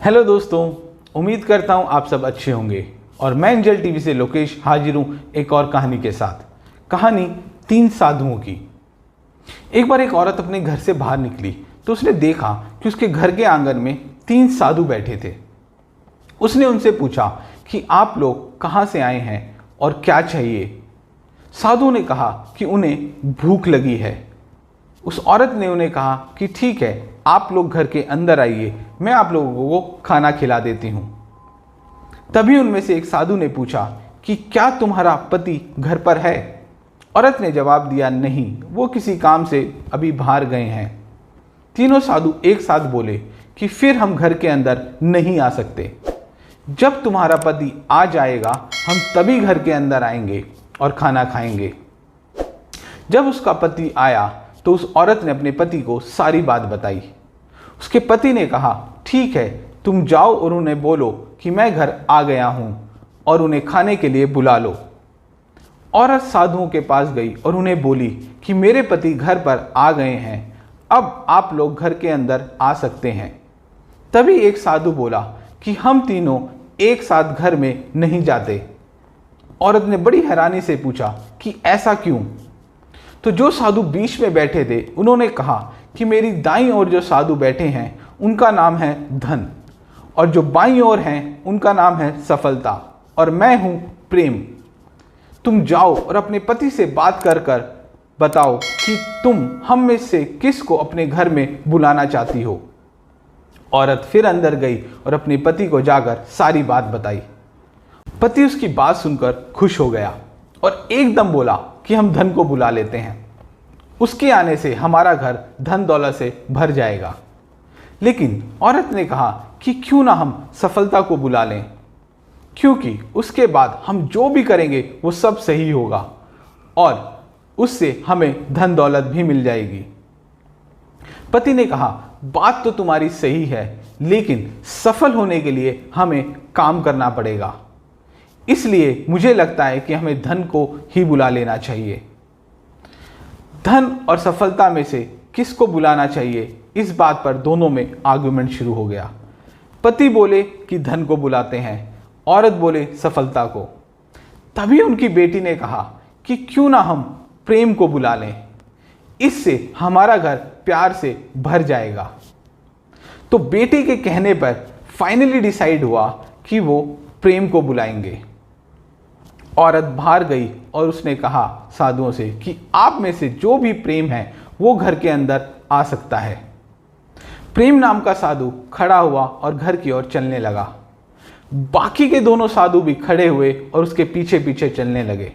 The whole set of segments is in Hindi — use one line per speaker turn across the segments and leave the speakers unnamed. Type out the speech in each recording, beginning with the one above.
हेलो दोस्तों, उम्मीद करता हूँ आप सब अच्छे होंगे और मैं एंजल टीवी से लोकेश हाजिर हूँ एक और कहानी के साथ। कहानी 3 साधुओं की। एक बार एक औरत अपने घर से बाहर निकली तो उसने देखा कि उसके घर के आंगन में 3 साधु बैठे थे। उसने उनसे पूछा कि आप लोग कहाँ से आए हैं और क्या चाहिए। साधुओं ने कहा कि उन्हें भूख लगी है। उस औरत ने उन्हें कहा कि ठीक है, आप लोग घर के अंदर आइए, मैं आप लोगों को खाना खिला देती हूँ। तभी उनमें से एक साधु ने पूछा कि क्या तुम्हारा पति घर पर है। औरत ने जवाब दिया, नहीं, वो किसी काम से अभी बाहर गए हैं। तीनों साधु एक साथ बोले कि फिर हम घर के अंदर नहीं आ सकते। जब तुम्हारा पति आ जाएगा हम तभी घर के अंदर आएंगे और खाना खाएंगे। जब उसका पति आया तो उस औरत ने अपने पति को सारी बात बताई। उसके पति ने कहा, ठीक है, तुम जाओ और उन्हें बोलो कि मैं घर आ गया हूं और उन्हें खाने के लिए बुला लो। औरत साधुओं के पास गई और उन्हें बोली कि मेरे पति घर पर आ गए हैं, अब आप लोग घर के अंदर आ सकते हैं। तभी एक साधु बोला कि हम तीनों एक साथ घर में नहीं जाते। औरत ने बड़ी हैरानी से पूछा कि ऐसा क्यों। तो जो साधु बीच में बैठे थे उन्होंने कहा कि मेरी दाईं ओर जो साधु बैठे हैं उनका नाम है धन और जो बाईं ओर हैं उनका नाम है सफलता और मैं हूं प्रेम। तुम जाओ और अपने पति से बात कर कर बताओ कि तुम हम में से किस को अपने घर में बुलाना चाहती हो। औरत फिर अंदर गई और अपने पति को जाकर सारी बात बताई। पति उसकी बात सुनकर खुश हो गया और एकदम बोला कि हम धन को बुला लेते हैं, उसके आने से हमारा घर धन दौलत से भर जाएगा। लेकिन औरत ने कहा कि क्यों ना हम सफलता को बुला लें, क्योंकि उसके बाद हम जो भी करेंगे वो सब सही होगा और उससे हमें धन दौलत भी मिल जाएगी। पति ने कहा, बात तो तुम्हारी सही है, लेकिन सफल होने के लिए हमें काम करना पड़ेगा, इसलिए मुझे लगता है कि हमें धन को ही बुला लेना चाहिए। धन और सफलता में से किसको बुलाना चाहिए, इस बात पर दोनों में आर्गुमेंट शुरू हो गया। पति बोले कि धन को बुलाते हैं, औरत बोले सफलता को। तभी उनकी बेटी ने कहा कि क्यों ना हम प्रेम को बुला लें, इससे हमारा घर प्यार से भर जाएगा। तो बेटी के कहने पर फाइनली डिसाइड हुआ कि वो प्रेम को बुलाएंगे। औरत बाहर गई और उसने कहा साधुओं से कि आप में से जो भी प्रेम है वो घर के अंदर आ सकता है। प्रेम नाम का साधु खड़ा हुआ और घर की ओर चलने लगा। बाकी के दोनों साधु भी खड़े हुए और उसके पीछे पीछे चलने लगे।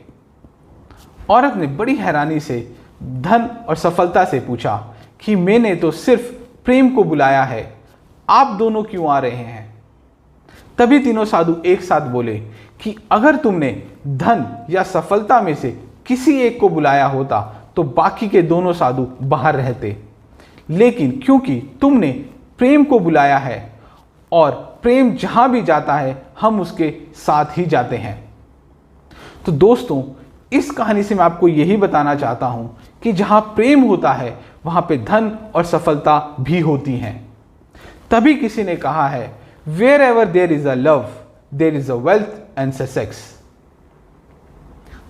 औरत ने बड़ी हैरानी से धन और सफलता से पूछा कि मैंने तो सिर्फ प्रेम को बुलाया है, आप दोनों क्यों आ रहे हैं। तभी तीनों साधु एक साथ बोले कि अगर तुमने धन या सफलता में से किसी एक को बुलाया होता तो बाकी के दोनों साधु बाहर रहते, लेकिन क्योंकि तुमने प्रेम को बुलाया है और प्रेम जहां भी जाता है हम उसके साथ ही जाते हैं। तो दोस्तों, इस कहानी से मैं आपको यही बताना चाहता हूं कि जहां प्रेम होता है वहां पे धन और सफलता भी होती हैं। तभी किसी ने कहा है, wherever there is a love, there is a wealth and success।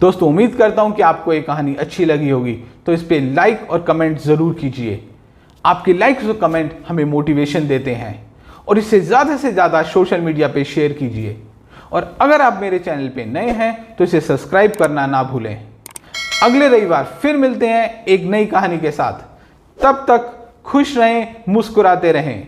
दोस्तों, उम्मीद करता हूं कि आपको ये कहानी अच्छी लगी होगी, तो इस पे लाइक और कमेंट जरूर कीजिए। आपके लाइक्स और कमेंट हमें मोटिवेशन देते हैं और इसे ज़्यादा से ज़्यादा सोशल मीडिया पे शेयर कीजिए। और अगर आप मेरे चैनल पे नए हैं तो इसे सब्सक्राइब करना ना भूलें। अगले रविवार फिर मिलते हैं एक नई कहानी के साथ। तब तक खुश रहें, मुस्कुराते रहें।